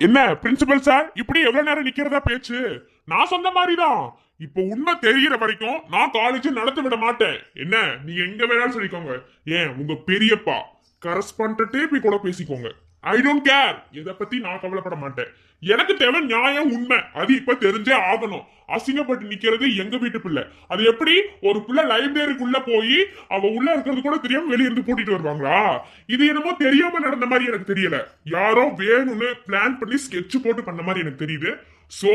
என்ன principal sir இப்படி எவ்வளவு நேரம் நிக்கிறதா பேச்சு? நான் சொன்ன மாதிரிதான். இப்போ உண்மை தெரிகிற வரைக்கும் நான் காலேஜ் நடத்த விட மாட்டேன். என்ன நீங்க எங்க வேணாலும் சொல்லிக்கோங்க. ஏன் உங்க பெரியப்பா கரஸ்பாண்டே போய் கூட பேசிக்கோங்க. I don't care. இதை பத்தி நான் கவலைப்பட மாட்டேன். எனக்கு தேவை நியாயம், உண்மை. அது இப்ப தெரிஞ்சே ஆகணும். அசிங்கப்பட்டு நிக்கிறது எங்க வீட்டு பிள்ளை. அது எப்படி ஒரு பிள்ளை லைப்ரரிக்குள்ள போய் அவ உள்ள இருக்கிறது கூட தெரியாம வெளிய இருந்து கூட்டிட்டு வருவாங்களா? இது என்னமோ தெரியாம நடந்த மாதிரி எனக்கு தெரியல. யாரோ வேணும்னு பிளான் பண்ணி ஸ்கெட்ச் போட்டு பண்ண மாதிரி எனக்கு தெரியுது. சோ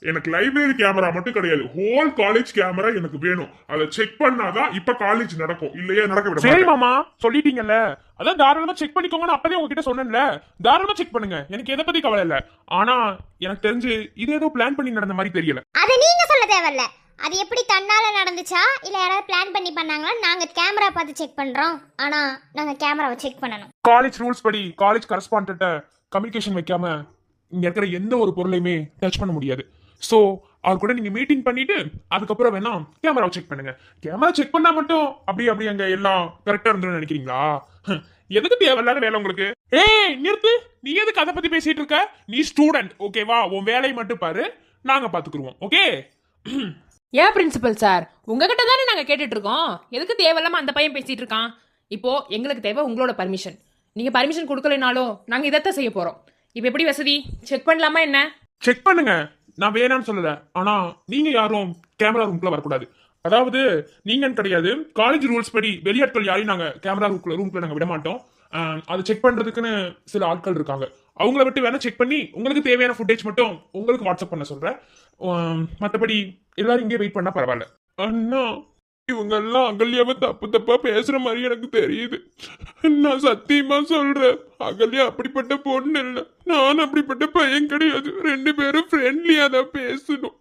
எனக்கு லைப்ரரி கேமரா மட்டும் கிடையாது, ஹோல் காலேஜ் கேமரா எனக்கு வேணும். அதை செக் பண்ணாதான் இப்ப காலேஜ் நடக்கும், இல்லையா நடக்க விட. சரி மாமா, சொல்லிட்டீங்கல்ல, அதான் தாராளமா செக் பண்ணிக்கோங்கன்னு அப்பதே உங்ககிட்ட சொன்னேன்ல. தாராளமா செக் பண்ணுங்க, எனக்கு எதை பத்தி கவலை இல்ல. ஆனா எனக்கு தெரிஞ்சு இது ஏதோ பிளான் பண்ணி நடந்த மாதிரி தெரியல. அது நீங்க சொல்ல தேவையில்ல. அது எப்படி தன்னால நடந்துச்சா இல்ல யாராவது பிளான் பண்ணி பண்ணாங்களா? நாங்க கேமரா பார்த்து செக் பண்றோம். ஆனா நாங்க கேமராவை செக் பண்ணணும். காலேஜ் ரூல்ஸ் படி காலேஜ் கரஸ்பாண்டன்ட்ட கம்யூனிகேஷன் வைக்காம இங்க இருக்கிற எந்த ஒரு பொருளையுமே டச் பண்ண முடியாது. ஸோ அவர் கூட நீங்க மீட்டிங் பண்ணிட்டு அதுக்கப்புறம் வேணா கேமராவை செக் பண்ணுங்க. கேமரா செக் பண்ணா மட்டும் அப்படி அங்க எல்லாம் கரெக்டா இருந்துன்னு நினைக்கிறீங்களா? எதுக்கு தேவையில்லாத வேலை உங்களுக்கு? ஏய் நிறுத்து, நீ எதுக்கு அதை பத்தி பேசிட்டு இருக்க? நீ ஸ்டூடெண்ட், ஓகேவா? உன் வேலையை மட்டும் பாரு, நாங்க பாத்துக்குருவோம், ஓகே? ஏன் பிரின்சிபல் சார், உங்ககிட்ட தானே நாங்க கேட்டுட்டு இருக்கோம். எதுக்கு தேவையில்லாம அந்த பையன் பேசிட்டு இருக்கான்? இப்போ எங்களுக்கு தேவை உங்களோட பர்மிஷன். நீங்க பர்மிஷன் கொடுக்கலைனாலும் நாங்க இதைத்தான் செய்ய போறோம். இப்போ எப்படி வசதி? செக் பண்ணலாமா என்ன? செக் பண்ணுங்க, நான் வேணான்னு சொல்லல. ஆனா நீங்க யாரும் கேமரா ரூம்குள்ள வரக்கூடாது. அதாவது நீங்கன்னு கிடையாது, காலேஜ் ரூல்ஸ் படி வெளியாட்கள் யாரையும் நாங்க கேமரா ரூம்குள்ள நாங்க விட மாட்டோம். அது செக் பண்றதுக்குன்னு சில ஆட்கள் இருக்காங்க. அவங்கள விட்டு வேணா செக் பண்ணி உங்களுக்கு தேவையான ஃபுட்டேஜ் மட்டும் உங்களுக்கு வாட்ஸ்அப் பண்ண சொல்றேன். மற்றபடி எல்லாரும் இங்கே வெயிட் பண்ணா பரவாயில்ல. அண்ணா, இவங்க எல்லாம் அகல்யாவை தப்பா பேசுற மாதிரி எனக்கு தெரியுது. நான் சத்தியமா சொல்றேன், அகல்யா அப்படிப்பட்ட பொண்ணு இல்லை, நான் அப்படிப்பட்ட பையன் கிடையாது. ரெண்டு பேரும் ஃப்ரெண்ட்லியா தான் பேசணும்.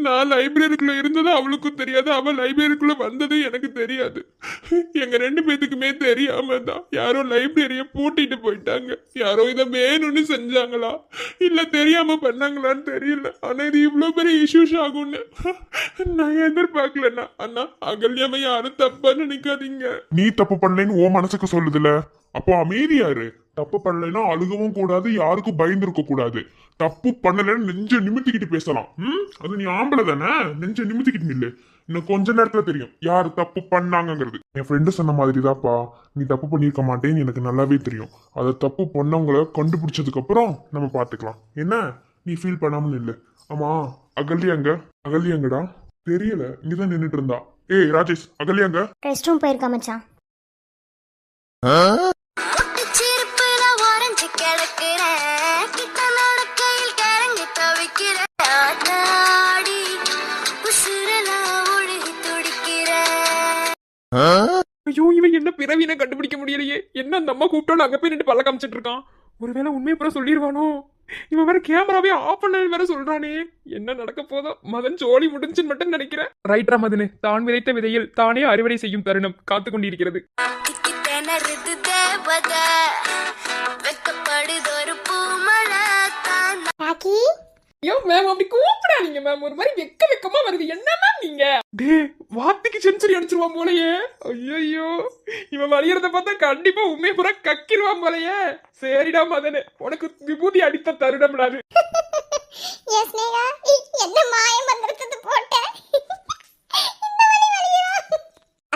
நான் லைப்ரரிக்குள்ள இருந்தது அவளுக்கும் தெரியாது, அவ லைப்ரரிக்குள்ள வந்தது எனக்கு தெரியாது. எங்க ரெண்டு பேத்துக்குமே தெரியாம தான் யாரோ லைப்ரரிய பூட்டிட்டு போயிட்டாங்க. யாரோ இதை வேணும்னு செஞ்சாங்களா இல்ல தெரியாம பண்ணாங்களான்னு தெரியல. ஆனா இது இவ்வளவு பெரிய இஷ்யூஸ் ஆகும்னு நான் எதிர்பார்க்கலண்ணா. அண்ணா, அகல்யாவை யாரும் தப்பா நினைக்காதீங்க. நீ தப்பு பண்ணலைன்னு ஓ மனசுக்கு சொல்லுதுல, அப்போ அமைதியாரு. தப்பு பண்ணலைன்னா அழுகவும் கூடாது, யாருக்கும் பயந்து இருக்க கூடாது. தப்பு பண்ணலன்னு நெஞ்ச நிமித்திக்கிட்டு பேசலாம். அது நீ ஆம்பளை தானே, நெஞ்ச நிமித்திக்கிட்டு நில்லு. இன்னும் கொஞ்ச நேரத்துல தெரியும் யாரு தப்பு பண்ணாங்கிறது. என் ஃப்ரெண்டு சொன்ன மாதிரிதான்ப்பா, நீ தப்பு பண்ணிருக்க மாட்டேன்னு எனக்கு நல்லாவே தெரியும். அதை தப்பு பண்ணவங்களை கண்டுபிடிச்சதுக்கு அப்புறம் நம்ம பாத்துக்கலாம். என்ன நீ ஃபீல் பண்ணாமல் இல்ல. ஆமா, அகல்யாங்கடா தெரியல, இங்கதான் நின்னுட்டு இருந்தா. ஏய் ராஜேஷ், அகல்யாங்க ரெஸ்ட் ரூம் போயிருக்கா மச்சான். ஐயோ, இவன் என்ன பிறவினை கண்டுபிடிக்க முடியலையே. என்ன அந்த அம்மா கூப்பிட்டாலும் அங்க போய் நின்று பல்ல காமிச்சிட்டு இருக்கான். ஒருவேளை உண்மையை பூரா சொல்லிடுவானோ? இவன் வேற கேமராவே ஆஃப் பண்ண வேற சொல்றானே. என்ன நடக்க போதோ? மதன் ஜோலி முடிஞ்சுன்னு மட்டும் நினைக்கிறேன். ரைட்ரா மதனு, தான் விதைத்த விதையில் தானே அறுவடை செய்யும் தருணம் காத்து கொண்டிருக்கிறது. ஐயோ மேம், அப்படி கூப்பிடாதீங்க மேம். ஒரு மாதிரி வெக்கமா வருது. என்ன மேம் நீங்க? டே, வார்த்தைக்கு சென்சுரி அடிச்சிருவான் போலயே. ஐயோ, இவன் வலியறத பார்த்தா கண்டிப்பா உண்மையை பூரா கக்கிடுவான் போலயே. சரிடா மதனு, உனக்கு விபூதி அடித்த தருணம்டாது.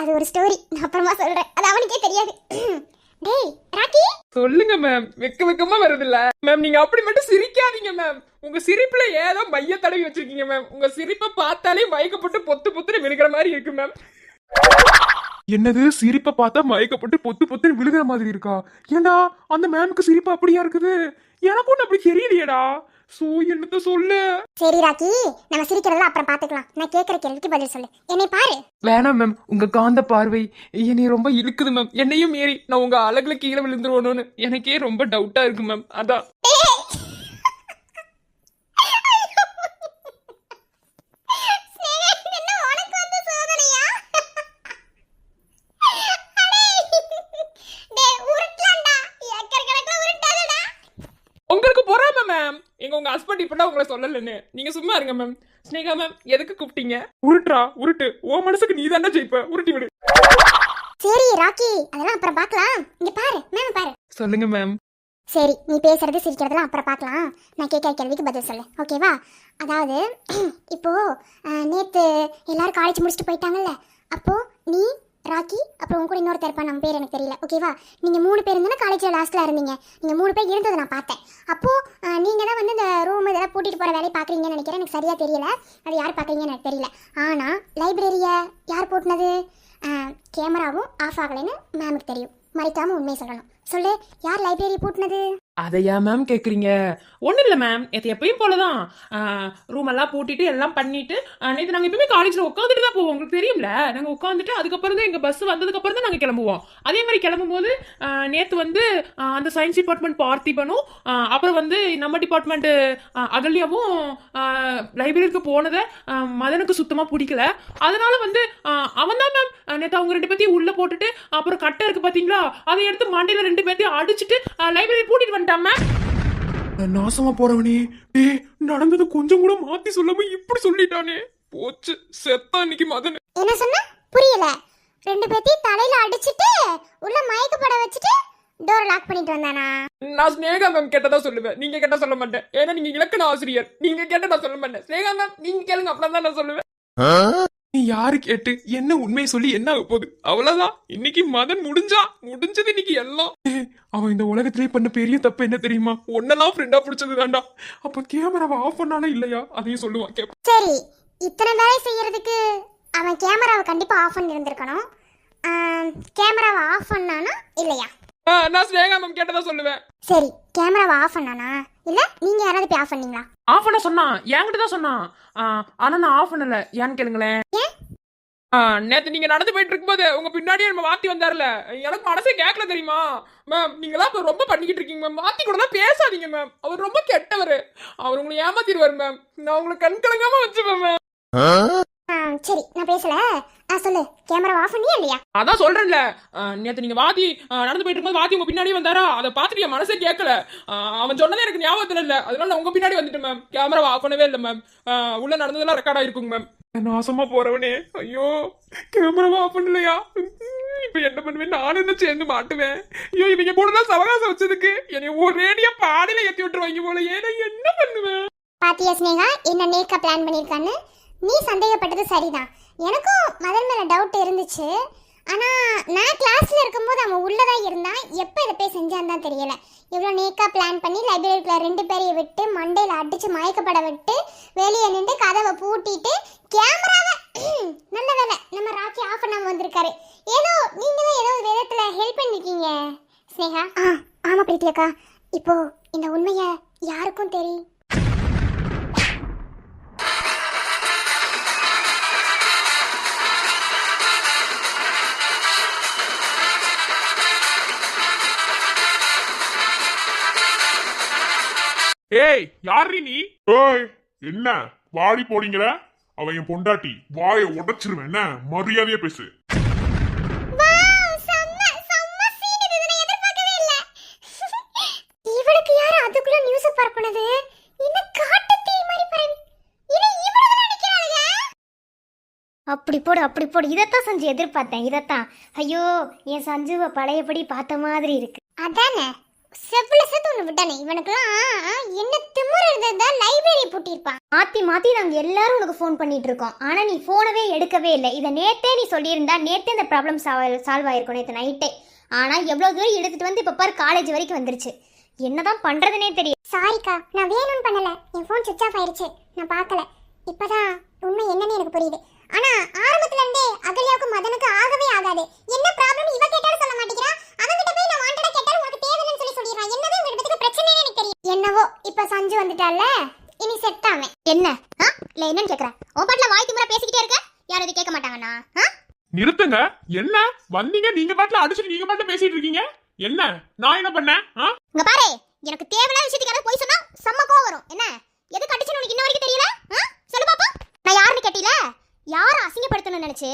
அது ஒரு ஸ்டோரி, நான் அப்புறமா சொல்றேன். அது அவனுக்கே தெரியாது. டேய் ராக்கி, சொல்லுங்க மேம். வெக்கமா வருது இல்ல மேம்? நீங்க அப்படி மட்டும் சிரிக்காதீங்க மேம். உங்க சிரிப்புல ஏதோ மைய தடவி வச்சிருக்கீங்க மேம். உங்க சிரிப்பை பார்த்தாலே மயக்கப்பட்டு பொத்துன்னு விழுகிற மாதிரி இருக்கு மேம். என்னது, சிரிப்பை பார்த்தா மயக்கப்பட்டு பொத்துன்னு விழுகிற மாதிரி இருக்கா? ஏண்டா அந்த மேமுக்கு சிரிப்பு அப்படியா இருக்குது? எனக்கு ஒண்ணு அப்படி தெரியலையேடா. சோ என்னத்த சொல்லு? சரி ராக்கி, நம்ம சிரிக்கிறத அப்புறம் பாத்துக்கலாம். நான் கேக்குற கேள்விக்கு பதில் சொல்லு. என்னை பாரு. வேணாம் மேம், உங்க காந்த பார்வை என்னை ரொம்ப இழுக்குது மேம். என்னையும் மீறி நான் உங்க அழகுல கீழே விழுந்துருவோன்னு எனக்கே ரொம்ப டவுட்டா இருக்கு மேம். அதான். உங்களுக்கு பொறாம மேம். எங்க உங்க ஹஸ்பண்ட் இப்பதான் உங்களை சொல்லலன்னு. நீங்க சும்மா இருங்க மேம். ஸ்னேகா மேம், எதுக்கு கூப்பிட்டீங்க? உருட்டு. ஓ மனசுக்கு நீ தானே ஜெயிப்ப, உருட்டி விடு. சரி ராக்கி, அதெல்லாம் அப்புறம் பார்க்கலாம். இங்க பாரு, மேம் பாரு. சொல்லுங்க மேம். சரி, நீ பேசுறது சிரிக்கிறதெல்லாம் அப்புறம் பார்க்கலாம். நான் கேட்குற கேள்விக்கு பதில் சொல்லு, ஓகேவா? அதாவது இப்போ நேற்று எல்லாரும் காலேஜ் முடிச்சுட்டு போயிட்டாங்கல்ல, அப்போ நீ, ராக்கி, அப்புறம் உங்க கூட இன்னொருத்தர் இருப்பா, நம்ம பேர் எனக்கு தெரியல, ஓகேவா? நீங்கள் 3 பேர் இருந்தானே காலேஜில் லாஸ்ட்டில் இருந்தீங்க. நீங்கள் 3 பேர் இருந்ததை நான் பார்த்தேன். அப்போது நீங்கள் தான் வந்து இந்த ரூம் இதெல்லாம் பூட்டிட்டு போகிற வேலையை பார்க்குறீங்கன்னு நினைக்கிறேன். எனக்கு சரியாக தெரியல, அது யார் பார்க்குறீங்கன்னு எனக்கு தெரியல. ஆனால் லைப்ரரியை யார் பூட்டினது? கேமராவும் ஆஃப் ஆகலைன்னு மேமுக்கு தெரியும். மறைக்காமல் உண்மையை சொல்லணும். சொல்லு, யார் லைப்ரரி பூட்டினது? அதையா மேம் கேக்குறீங்க? ஒன்றும் இல்லை மேம், இது எப்பயும் போலதான். ரூம் எல்லாம் பூட்டிட்டு எல்லாம் பண்ணிட்டு நேற்று நாங்கள் எப்பவுமே காலேஜில் உட்காந்துட்டு தான் போவோம். உங்களுக்கு தெரியும்ல, நாங்கள் உட்காந்துட்டு அதுக்கப்புறம் தான் எங்கள் பஸ் வந்ததுக்கப்புறம் தான் நாங்கள் கிளம்புவோம். அதே மாதிரி கிளம்பும் போது நேற்று வந்து அந்த சயின்ஸ் டிபார்ட்மெண்ட் பார்த்திபனும் அப்புறம் வந்து நம்ம டிபார்ட்மெண்ட் அகல்யாவும் லைப்ரரிக்கு போனதை மதனுக்கு சுத்தமாக பிடிக்கல. அதனால வந்து அவன் தான் மேம் நேற்று அவங்க 2 பேர்த்தையும் உள்ளே போட்டுட்டு அப்புறம் கட்டை இருக்கு பார்த்தீங்களா, அதை எடுத்து மண்டையில் 2 பேர்த்தையும் அடிச்சுட்டு லைப்ரரி பூட்டிட்டு வந்துட்டான் மேம். நாசமா போறவனே, டேய் நடந்தது கொஞ்சம் கூட மாத்தி சொல்லாம இப்படி சொல்லிட்டானே. போச்சு, செத்தா இன்னைக்கு மதன். என்ன சொன்ன? புரியல. 2 பேர்த்தையும் தலையில அடிச்சிட்டு உள்ள மயக்கப்பட வச்சுட்டு டோர் லாக் பண்ணிட்டு வந்தானா? நான் ஸ்னேகா மேம் கேட்டதா சொல்லுவேன், நீங்க கேட்டா சொல்ல மாட்டேன். ஏன்னா நீங்க இலக்கண ஆசிரியர், நீங்க கேட்ட நான் சொல்ல மாட்டேன். ஸ்னேகா மேம் நீங்க கேளுங்க, அப்பதான் நான் சொல்லுவேன். நீ யாரு கேட்டு என்ன உண்மையை சொல்லி என்ன ஆக போகுது? அவ்வளவுதான், இன்னைக்கு மதன் முடிஞ்சது இன்னைக்கு எல்லாம். அவன் இந்த உலகத்திலே பண்ண பெரிய தப்பு என்ன தெரியுமா? ஒன்னெல்லாம் ஃப்ரெண்டா பிடிச்சது தான்டா. அப்ப கேமராவை ஆஃப் பண்ணாலும் இல்லையா, அதையும் சொல்லுவான். சரி, இத்தனை வேலை செய்யறதுக்கு அவன் கேமராவை கண்டிப்பா ஆஃப் பண்ணி இருந்திருக்கணும். கேமராவை ஆஃப் பண்ணானா இல்லையா? நான் ஸ்னேகா மேம் கேட்டதா சொல்லுவேன். சரி, கேமராவை ஆஃப் பண்ணானா இல்ல நீங்க யாராவது போய் ஆஃப் பண்ணீங்களா? ஆஃப் பண்ண சொன்னான், என்கிட்ட தான் சொன்னான். ஆனா நான் ஆஃப் பண்ணல. ஏன்னு கேளுங்களேன். நேத்து நீங்க நடந்து போயிட்டு இருக்கும்போது உங்க பின்னாடியே நம்ம வாத்தி வந்தாருல, எனக்கு மனசே கேட்கல தெரியுமா மேம். நீங்களா இப்ப ரொம்ப பண்ணிக்கிட்டு இருக்கீங்க மேம். வாத்தி கூட தான் பேசாதீங்க மேம், அவர் ரொம்ப கெட்டவர். அவர் உங்களை ஏமாத்திடுவார் மேம். நான் உங்களை கண் கலங்காம வச்சுப்பேன் மேம். சரி, நான் பேசல. சொல்லு, கேமரா ஆஃப் பண்ணியா இல்லையா? அதான் சொல்றேன்ல, நேத்து நீங்க வாத்தி நடந்து போயிட்டு இருக்கும்போது வாத்தி உங்க பின்னாடி வந்தாரா, அதை பார்த்துட்டு என் மனசே கேட்கல. அவன் சொன்னதே எனக்கு ஞாபகத்துல இல்ல, அதனால நான் உங்க பின்னாடி வந்துட்டேன் மேம். கேமரா ஆஃப் பண்ணவே இல்லை மேம். உள்ள நடந்ததெல்லாம் ரெக்கார்ட் ஆயிருக்குங்க மேம். நாசமா போறவனே, ஐயோ கேமராவை ஆஃப் பண்ணலையா? இப்ப என்ன பண்ணுவேன்? நானும் என்ன சேர்ந்து மாட்டுவேன். ஐயோ, இவங்க கூட தான் சவகாசம் வச்சதுக்கு என்னை ஒரேடியா பாடியில ஏத்தி விட்டுருவாங்க போல. ஏன்னா என்ன பண்ணுவேன்? பாத்தியா ஸ்னேகா, என்ன நேக்கா பிளான் பண்ணிருக்கான்னு? நீ சந்தேகப்பட்டது சரிதான். எனக்கும் மதன் மேல டவுட் இருந்துச்சு. ஆனா நான் கிளாஸ்ல இருக்கும்போது அவன் உள்ளதான் இருந்தான். எப்ப இதை போய் செஞ்சான்னு தான் தெரியல. இவ்வளவு நேக்கா பிளான் பண்ணி லைப்ரரிக்குள்ள 2 பேரையும் விட்டு மண்டையில அடிச்சு மயக்கப்பட விட்டு வெளியே நின்று கதவை பூட்டிட்டு கேமராவை நல்ல வேலை நம்ம ராக்கி ஆஃப் பண்ணாம வந்திருக்காரு. ஏதோ நீங்க தான் ஏதோ ஒரு விதத்துல ஹெல்ப் பண்ணிருக்கீங்க ஸ்னேகா. ஆமா பிரீத்தி அக்கா, இப்போ இந்த உண்மையை யாருக்கும் தெரியும். ஏய் யாரு நீ? ஏய், என்ன வாடி போறீங்களா? அவன் என் பொண்டாட்டி, வாயை உடைச்சிருவேன். என்ன மரியாதையா பேசு. அப்படி போடு. இதைத்தான் சஞ்சு எதிர்பார்த்தேன். இதைத்தான். ஐயோ, என் சஞ்சுவை பழையபடி பார்த்த மாதிரி இருக்கு. அதானே செவ்வள சேர்த்து ஒன்று விட்டானே. இவனுக்குலாம் என்ன திமுறை இருந்ததா லைப்ரரி பூட்டியிருப்பான். மாத்தி நாங்கள் எல்லாரும் உனக்கு ஃபோன் பண்ணிட்டு இருக்கோம். ஆனால் நீ ஃபோனவே எடுக்கவே இல்லை. இதை நேத்தே நீ சொல்லியிருந்தா நேத்தே இந்த ப்ராப்ளம் சால்வ் ஆயிருக்கும், நேற்று நைட்டே. ஆனால் எவ்வளோ தூரம் எடுத்துட்டு வந்து இப்போ பாரு காலேஜ் வரைக்கும் வந்துருச்சு. என்னதான் பண்றதுனே தெரியும். சாரிக்கா, நான் வேணும்னு பண்ணல. என் ஃபோன் சுவிட்ச் ஆஃப் ஆயிருச்சு, நான் பார்க்கல. இப்பதான் உண்மை என்னன்னு எனக்கு புரியுது. ஆனா ஆரம்பத்துல இருந்தே அகல்யாவுக்கு மதனுக்கு ஆகவே ஆகாது. என்ன ப்ராப்ளம் இவ கேட்டாலும் சொல்ல மாட்டேங்கிறா. அவங்கிட்ட போய் நான் வாண்டடா கேட்டாலும் உனக்கு தேவையில்லைன்னு சொல்லிடுறான். என்னவே உங்க இடத்துக்கு பிரச்சனையே எனக்கு தெரியும். என்னவோ இப்ப சஞ்சு வந்துட்டால, இனி செட் ஆவேன். என்ன இல்ல என்னன்னு கேக்குறேன். உன் பாட்டுல வாய் திமுறை பேசிக்கிட்டே இருக்க. யாரும் இது கேட்க மாட்டாங்கண்ணா. நிறுத்துங்க. என்ன வந்தீங்க நீங்க பாட்டுல அடிச்சுட்டு நீங்க பாட்டுல பேசிட்டு இருக்கீங்க? என்ன நான் என்ன பண்ணேன்? இங்க பாரு, எனக்கு தேவையில்லாத விஷயத்துக்கு போய் சொன்னா செம்ம கோவம் வரும். என்ன எதுக்கு அடிச்சுன்னு உனக்கு இன்ன வரைக்கும் தெரியல? சொல்லு பாப்பா. நான் யாருன்னு கேட்டீல? யாரை அசிங்கப்படுத்தணும்னு நினைச்சு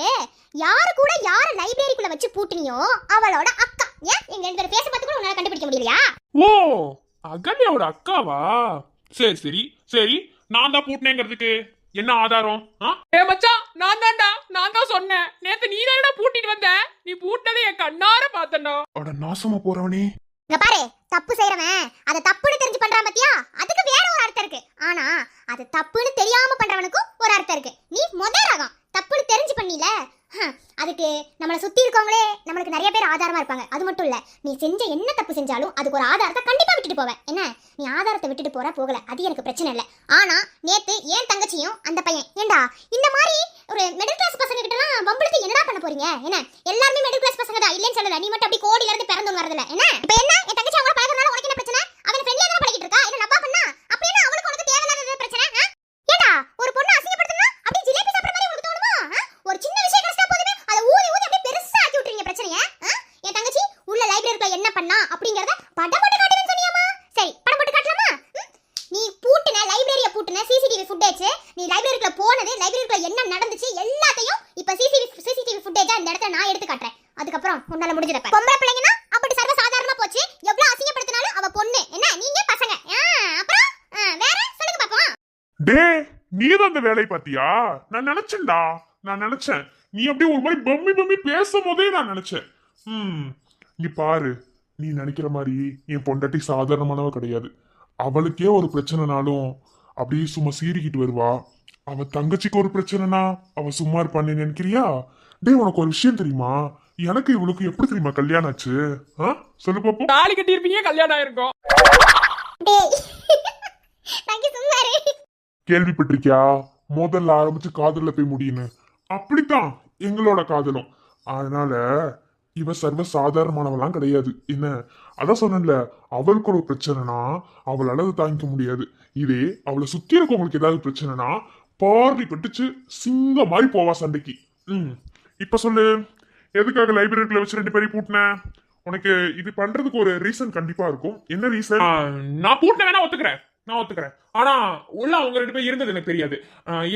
யாரு கூட யார லைப்ரரிக்குள்ள வச்சு பூட்டினியோ அவளோட அக்கா. ஏன் எங்க 2 பேரும் பேச பார்த்து கூட உன்னால கண்டுபிடிக்க முடியலையா? ஓ, அகல்யாவோட அக்காவா? சரி நான் தான் பூட்டினேங்கிறதுக்கு என்ன ஆதாரம்? ஏ மச்சான், நான் தான் சொன்னேன். நேத்து நீ தானடா பூட்டிட்டு வந்த. நீ பூட்டதை என் கண்ணார பார்த்தேன்டா. அட நாசமா போறவனே, இங்க பாரு, தப்பு செய்யறவன் அதை தப்புன்னு தெரிஞ்சு பண்றான் பாத்தியா, அதுக்கு வேற ஒரு அர்த்தம் இருக்கு. ஆனா அது தப்புன்னு தெரியாம பண்றவனுக்கும் ஒரு அர்த்தம் இருக்கு. நீ ரகம் தப்புன்னு தெரிஞ்சு பண்ணில, அதுக்கு நம்மளை சுத்தி இருக்கவங்களே நம்மளுக்கு நிறைய பேர் ஆதாரமா இருப்பாங்க. அது மட்டும் இல்ல, நீ செஞ்ச என்ன தப்பு செஞ்சாலும் அதுக்கு ஒரு ஆதாரத்தை கண்டிப்பா விட்டுட்டு போவேன். என்ன, நீ ஆதாரத்தை விட்டுட்டு போகல, அது எனக்கு பிரச்சனை இல்லை. ஆனா நேத்து ஏன் தங்கச்சியும் அந்த பையன், ஏண்டா இந்த மாதிரி ஒரு மிடில் கிளாஸ் பசங்க கிட்ட எல்லாம் வம்பளுக்கு என்னடா பண்ண போறீங்க? என்ன, எல்லாருமே மிடில் கிளாஸ் பசங்க தான், இல்லன்னு சொல்லல. நீ மட்டும் அப்படி கோடியில இருந்து பிறந்து வரதுல என்ன? இப்ப என்ன, என் தங்கச்சி அவங்க பழகுறதுனால உனக்கு என்ன பிரச்சனை? அவன் ஃப்ரெண்ட்லியா தான் பழகிட்டு இருக்கா, என்ன லப்பா பண்ணா அப்படி என்ன அவளுக்கு உனக்கு தேவையில்லாத பிரச்சனை? ஏண்டா ஒரு பொண்ணு அசிங்கப்படுத்தினா அப்படி ஜிலேபி சாப்பிடுற மாதிரி உனக்கு தோணுமா? ஒரு சின்ன விஷயம் கஷ்டா போதுமே அதை ஊதி ஊதி அப்படியே பெருசா ஆக்கி விட்டுறீங்க பிரச்சனையை. என் தங்கச்சி உள்ள லைப்ரரிக்குள்ள என்ன பண்ணா அப்படிங்கறத படம் போட்டு காட்டுவேன்னு சொன்னியாமா? சரி, படம் போட்டு காட்டலாமா? நீ பூட்டின லைப்ரரிய பூட்டின சிசிடிவி ஃபுட்டேஜ், நீ லைப்ரரிக்குள்ள போனது, லைப்ரரிக்குள்ள என்ன நடந்துச்சு எல்லாத்தையும் இப்ப சிசிடிவி ஃபுட்டேஜா இந்த இடத்துல நான் எடுத்து காட்டுறேன். அதுக்கப்புறம் உன்னால முடிஞ்சதப்ப பொம்பளை பிள்ளைங்கன்னா அப்படி சர்வ சாதாரணமா போச்சு. எவ்வளவு அசிங்கப்படுத்தினாலும் அவ பொண்ணு, என்ன நீங்க பசங்க. அப்புறம் வேற சொல்லுங்க பாப்போம். டே, நீ தான் அந்த வேலையை பாத்தியா? நான் நினைச்சேன் நீ அப்படியே ஒரு மாதிரி பம்மி பேசும் போதே நான் நினைச்சேன். நீ பாரு, நீ நினைக்கிற மாதிரி என் பொண்டாட்டி சாதாரணமானவ கிடையாது. அவளுக்கே ஒரு பிரச்சனைனாலும் அப்படியே சும்மா சீறிக்கிட்டு வருவா. அவ தங்கச்சிக்கு ஒரு பிரச்சனைனா அவ சும்மா இருப்பான்னு நினைக்கிறியா? டே, உனக்கு ஒரு விஷயம் தெரியுமா? எனக்கு இவளுக்கு எப்படி தெரியுமா கல்யாணம் ஆச்சு? சொல்லு பாப்போம். தாலி கட்டி இருப்பீங்க, கல்யாணம் ஆயிருக்கும். கேள்விப்பட்டிருக்கியா? முதல்ல ஆரம்பிச்சு காதல்ல போய் முடியுன்னு. அப்படித்தான் எங்களோட காதலும். அதனால இவ சர்வ சாதாரணமானவெல்லாம் கிடையாது. என்ன, அதான் சொன்னேன்ல, அவளுக்கு ஒரு பிரச்சனைனா அவளால அதை தாங்கிக்க முடியாது. இதே அவளை சுத்தி இருக்கவங்களுக்கு ஏதாவது பிரச்சனைனா பார்வை கட்டுச்சு சிங்க மாதிரி போவா சண்டைக்கு. இப்ப சொல்லு, எதுக்காக லைப்ரரிக்குள்ள வச்சு 2 பேரையும் பூட்டின? உனக்கு இது பண்றதுக்கு ஒரு ரீசன் கண்டிப்பா இருக்கும். என்ன ரீசன்? நான் பூட்டின வேணா ஒத்துக்கிறேன். ஆனா உள்ள அவங்க 2 பேர் இருந்தது எனக்கு தெரியாது.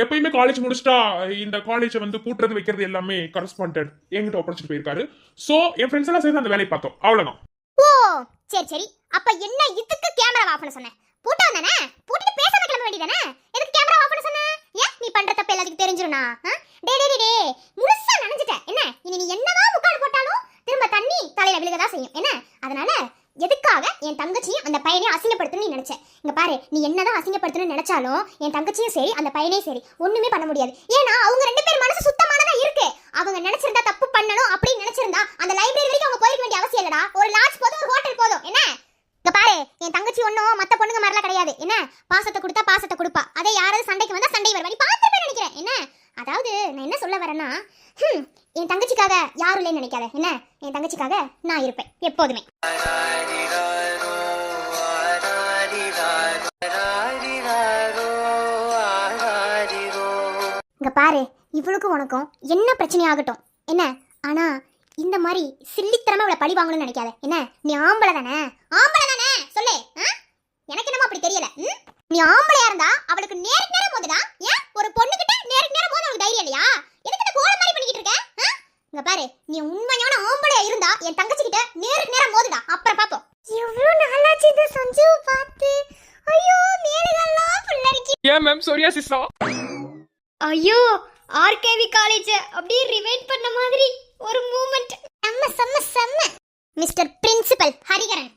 எப்பயுமே காலேஜ் முடிச்சுட்டா இந்த காலேஜை வந்து பூட்டுறது வைக்கிறது எல்லாமே கரஸ்பாண்டட் என்கிட்ட ஒப்படைச்சிட்டு போயிருக்காரு. சோ என் ஃப்ரெண்ட்ஸ் எல்லாம் சேர்ந்து அந்த வேலையை பார்த்தோம், அவ்வளவுதான். ஓ சரி, அப்ப என்ன இதுக்கு கேமரா ஆஃப் பண்ண சொன்னேன்? பூட்டா தானே, பூட்டிட்டு பேசாம கிளம்ப வேண்டியதானே? எதுக்கு கேமரா ஆஃப் பண்ண சொன்னேன்? ஏன் நீ பண்ற தப்பு எல்லாத்துக்கும் தெரிஞ்சிருனா? டே முழுசா நினைச்சிட்ட. என்ன, இனி நீ என்னதான் முக்காடு போட்டாலும் திரும்ப தண்ணி தலையில விழுகதா செய்யும். என்ன, அதனால எதுக்காக என் தங்கச்சியும் அந்த பையனையும் அசிங்கப்படுத்தணும்னு நினைச்ச? இங்க பாரு, நீ என்னதான் அசிங்கப்படுத்தணும்னு நினைச்சாலும் என் தங்கச்சியும் சரி அந்த பையனையும் சரி ஒண்ணுமே பண்ண முடியாது. ஏன்னா அவங்க 2 பேர் மனசு சுத்தமானதா இருக்கு. அவங்க நினைச்சிருந்தா தப்பு பண்ணணும் அப்படின்னு நினைச்சிருந்தா அந்த லைப்ரரி வரைக்கும் அவங்க போயிருக்க வேண்டிய அவசியம் இல்லடா. ஒரு லாட்ஜ் போதும், ஒரு ஹோட்டல் போதும். என்ன, இங்க பாரு, என் தங்கச்சி ஒன்னும் மத்த பொண்ணுங்க மாதிரிலாம் கிடையாது. என்ன, பாசத்தை கொடுத்தா பாசத்தை கொடுப்பா. அதே யாராவது சண்டைக்கு வந்தா சண்டை வருவா. நீ பார்த்துப்பேன்னு நினைக்கிறேன். என்ன, அதாவது நான் என்ன சொல்ல வரேன்னா, என் தங்கச்சிக்காக யாரும் இல்லைன்னு நினைக்காத. என்ன, என் தங்கச்சிக்காக நான் இருப்பேன் எப்போதுமே. இங்க பாரு, இவளுக்கும் உனக்கும் என்ன பிரச்சனை ஆகட்டும். என்ன, ஆனா இந்த மாதிரி சில்லித்தனமா இவளை பழி வாங்கணும்னு நினைக்காத. என்ன, நீ ஆம்பளை தானே சொல்லு. எனக்கு என்னமோ அப்படி தெரியல. நீ ஆம்பளையா இருந்தா அவளுக்கு நேருக்கு நேரம் மோதுடா. ஏன் ஒரு பொண்ணு கிட்ட நேருக்கு நேரம் மோத உனக்கு தைரியம் இல்லையா? எதுக்கு இந்த கோல மாதிரி பண்ணிக்கிட்டு இருக்க? இங்க பாரு, நீ உண்மையான ஆம்பளையா இருந்தா என் தங்கச்சி கிட்ட நேருக்கு நேரம் மோதுடா. அப்புறம் பாப்போம். எவ்வளவு நாளாச்சு இந்த சஞ்சுவை பார்த்து. ஐயோ, மேலெல்லாம் புல்லரிக்கு. ஏன் மேம் சொரியாசிஸா? ஐயோ, ஆர்கேவி காலேஜ் அப்படியே ரிவைண்ட் பண்ண மாதிரி ஒரு மூமெண்ட். செம்ம மிஸ்டர் பிரின்சிபல் ஹரிகரன்,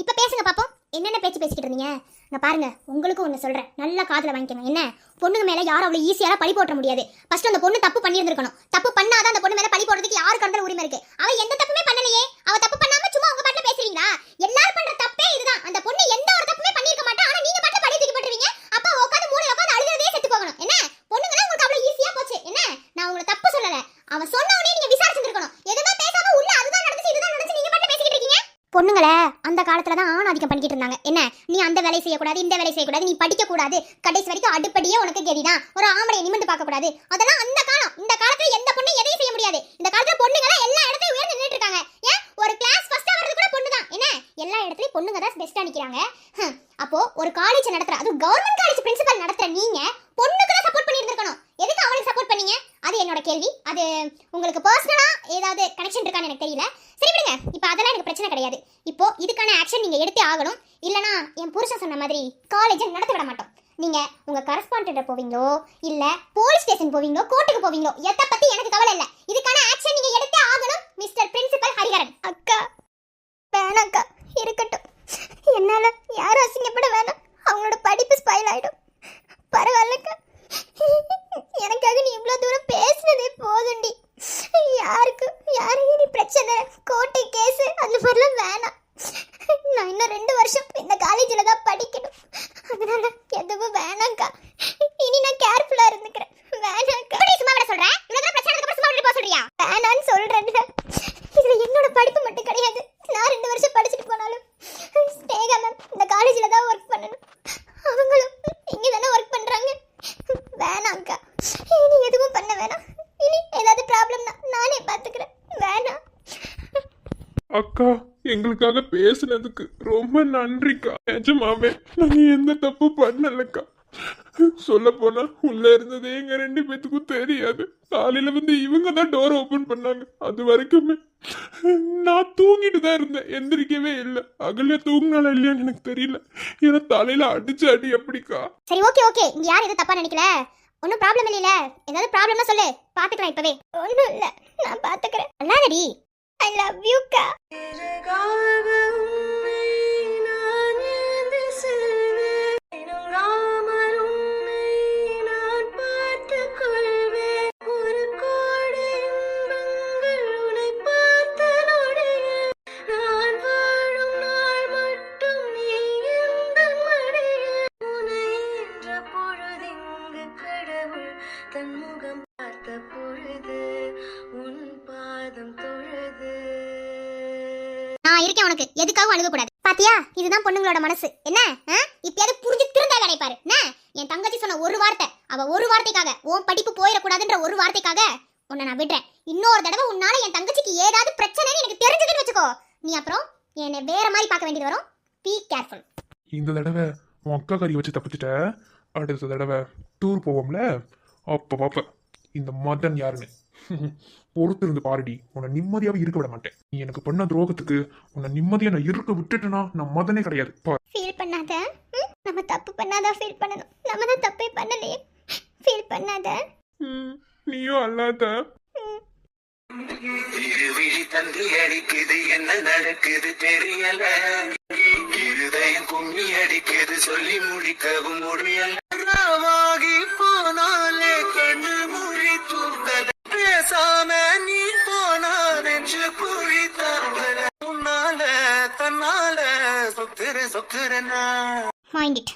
இப்ப பேசுங்க பாப்போம். என்னென்ன பேச்சு பேசிக்கிட்டு இருந்தீங்க? இங்க பாருங்க, உங்களுக்கு ஒண்ணு சொல்றேன், நல்லா காதுல வாங்கிக்கங்க. என்ன, பொண்ணுங்க மேல யாரும் அவ்வளவு ஈஸியால பழி போட முடியாது. ஃபர்ஸ்ட் அந்த பொண்ணு தப்பு பண்ணியிருந்திருக்கணும். தப்பு பண்ணாதான் அந்த பொண்ணு மேல பழி போடுறதுக்கு யாருக்கு அந்த உரிமை இருக்கு? அவ எந்த தப்புமே பண்ணலையே. அவ தப்பு பண்ணாம சும்மா உங்க பாட்டுல பேசுறீங்களா? எல்லாரும் பண்ற தப்பே இதுதான். அந்த பொண்ணு எந்த ஒரு தப்புமே பண்ணிருக்க மாட்டா. ஆனா நீங்க பாட்டுல பழி தூக்கி போட்டுருவீங்க. அப்ப உட்காந்து மூளையில உட்காந்து அழுகிறதே செத்து போகணும். என்ன, பொண்ணுங்களா உங்களுக்கு அவ்வளவு ஈஸியா போச்சு? என்ன, நான் உங்களை தப்பு சொல்லல. அவ சொன்ன உடனே நீங்க விசாரிச்சிருக்கணும். எதுவுமே பேசாம உள்ள அதுதான் நடந்துச்சு இதுதான் நடந்துச்சு நீங்க பாட்டுல பேசிக்கிட்டு இருக்கீங்க. பொண்ணுங்கள அந்த காலத்துல தான் ஆணாதிக்கம் பண்ணிக்கிட்டு இருந்தாங்க. என்ன, நீ அந்த வேலை செய்யக்கூடாது, இந்த வேலை செய்யக்கூடாது, நீ படிக்க கூடாது, கடைசி வரைக்கும் அடுப்படியே உனக்கு கெதிதான், ஒரு ஆம்பளையை நிமிர்ந்து பார்க்க கூடாது. அதெல்லாம் அந்த காலம். இந்த காலத்துல எந்த பொண்ணு எதையும் செய்ய முடியாது. இந்த காலத்துல பொண்ணுங்கள எல்லா இடத்துலயும் உயர்ந்து நின்னுட்டு இருக்காங்க. ஏன், ஒரு கிளாஸ் ஃபர்ஸ்டா வரது கூட பொண்ணு தான். என்ன, எல்லா இடத்துலயும் பொண்ணுங்க தான் பெஸ்டா நிக்கிறாங்க. அப்போ ஒரு காலேஜ் நடத்துற, அது கவர்மெண்ட் காலேஜ் பிரின்சிபல் நடத்துற நீங்க பொண்ணுக்கு தான் சப்போர்ட் பண்ணியிருந்திருக்கணும். எதுக்கு அவளுக்கு சப்போர்ட் பண்ணீங்க? அது என்னோட கேள்வி. அது உங்களுக்கு பர்சனலா ஏதாவது கனெக்ஷன் இருக்கான்னு எனக்கு தெரியல. சரி விடுங்க, இப்போ அதெல்லாம் எனக்கு பிரச்சனை கிடையாது. இப்போ இதுக்கான ஆக்ஷன் நீங்க எடுத்தே ஆகணும். இல்லனா என் புருஷன் சொன்ன மாதிரி காலேஜை நடத்த விட மாட்டோம். நீங்க உங்க கரஸ்பாண்டன்ட் போவீங்களோ இல்ல போலீஸ் ஸ்டேஷன் போவீங்களோ கோர்ட்டுக்கு போவீங்களோ எத பத்தி எனக்கு கவலை இல்ல. இதுக்கான ஆக்ஷன் நீங்க எடுத்தே ஆகணும் மிஸ்டர் பிரின்சிபல் ஹரிகரன். அக்கா வேணாக்கா, என்னால யாரும் அசிங்கப்பட வேணாம். அவங்களோட படிப்பு ஸ்பாயில் ஆயிடும். பரவாயில்லக்கா, எனக்காக நீ இவ்வளோ தூரம் பேசுனதே போதுண்டி. யாரையும் நீ பிரச்சனை, கோர்ட்டு கேஸு அந்த மாதிரிலாம் வேணாம். நான் இன்னும் 2 வருஷம் இந்த காலேஜில் தான் படிக்கணும். அதனால எதுவும் வேணாங்க்கா. இனி நான் கேர்ஃபுல்லாக இருந்துக்கிறேன். வேணாங்க்கா. சும்மா விட சொல்கிறேன். இவ்வளோ பிரச்சனை சும்மா விட போக சொல்றியா? வேணான்னு சொல்கிறேன்ல. இதில் என்னோட படிப்பு மட்டும் கிடையாது. நான் 2 வருஷம் படிச்சுட்டு போனாலும் ஸ்னேகா மேம் இந்த காலேஜில் தான் ஒர்க் பண்ணணும். அவங்களும் இங்கே தானே ஒர்க் பண்ணுறாங்க. வேணாங்க்கா, இனி எதுவும் பண்ண வேணாம். இனி ஏதாவது ப்ராப்ளம்னா நானே பார்த்துக்கிறேன். வேணாம். அக்கா, எங்களுக்காக பேசுனதுக்கு ரொம்ப நன்றிக்கா. நிஜமாவே நாங்க எந்த தப்பு பண்ணலக்கா. சொல்ல போனா உள்ள இருந்ததே எங்க 2 பேத்துக்கும் தெரியாது. காலையில வந்து இவங்க தான் டோர் ஓபன் பண்ணாங்க. அது வரைக்குமே நான் தூங்கிட்டு தான் இருந்தேன், எந்திரிக்கவே இல்லை. அகல்யா தூங்கினால இல்லையான்னு எனக்கு தெரியல. ஏன்னா தலையில அடிச்சு அடி எப்படிக்கா. சரி, ஓகே ஓகே. இங்க யாரும் எதுவும் தப்பா நினைக்கல. ஒன்றும் ப்ராப்ளம் இல்லையில. ஏதாவது ப்ராப்ளம்னா சொல்லு, பார்த்துக்கலாம் இப்பவே. ஒன்றும் இல்லை, நான் பார்த்துக்கிறேன். அல்லாதடி. ஐ லவ் யூ கா. நான் இருக்கேன் உனக்கு, எதுக்காகவும் அழுக கூடாது. பாத்தியா, இதுதான் பொண்ணுங்களோட மனசு. என்ன இப்பயாவது புரிஞ்சு திருந்தா நினைப்பாரு. என் தங்கச்சி சொன்ன ஒரு வார்த்தை, அவ ஒரு வார்த்தைக்காக, உன் படிப்பு போயிடக்கூடாதுன்ற ஒரு வார்த்தைக்காக உன்னை நான் விடுறேன். இன்னொரு தடவை உன்னால என் தங்கச்சிக்கு ஏதாவது பிரச்சனைன்னு எனக்கு தெரிஞ்சதுன்னு வச்சுக்கோ, நீ அப்புறம் என்னை வேற மாதிரி பார்க்க வேண்டியது வரும். Be careful. இந்த தடவை உன் அக்கா கறி வச்சு தப்பிச்சிட்ட. அடுத்த தடவை டூர் போவோம்ல, அப்ப பாப்ப இந்த மதன் யாருன்னு. பொறுத்து இருந்து பாருடி, உன்னை நிம்மதியாவே இருக்க விட மாட்டேன். நீ எனக்கு பண்ண துரோகத்துக்கு உன்னை நிம்மதியா நான் இருக்க விட்டுட்டேனா நான் மதனே கிடையாது. ஃபீல் பண்ணாத. நம்ம தப்பு பண்ணாத ஃபீல் பண்ணணும். நம்ம தான் தப்பே பண்ணலையே. ஃபீல் பண்ணாத. நீயும் அல்லாத. இருவிழி தந்தி அடிக்குது, என்ன நடக்குது தெரியல. இருதயம் கும்மி அடிக்குது, சொல்லி முடிக்கவும் முடியல. போனாலே கண்ணு மொழி தூக்கல, பேசாம நீ போனா நெஞ்சு குழி தாங்கல. உன்னால தன்னால சொத்துற சொத்துறனா. Mind it.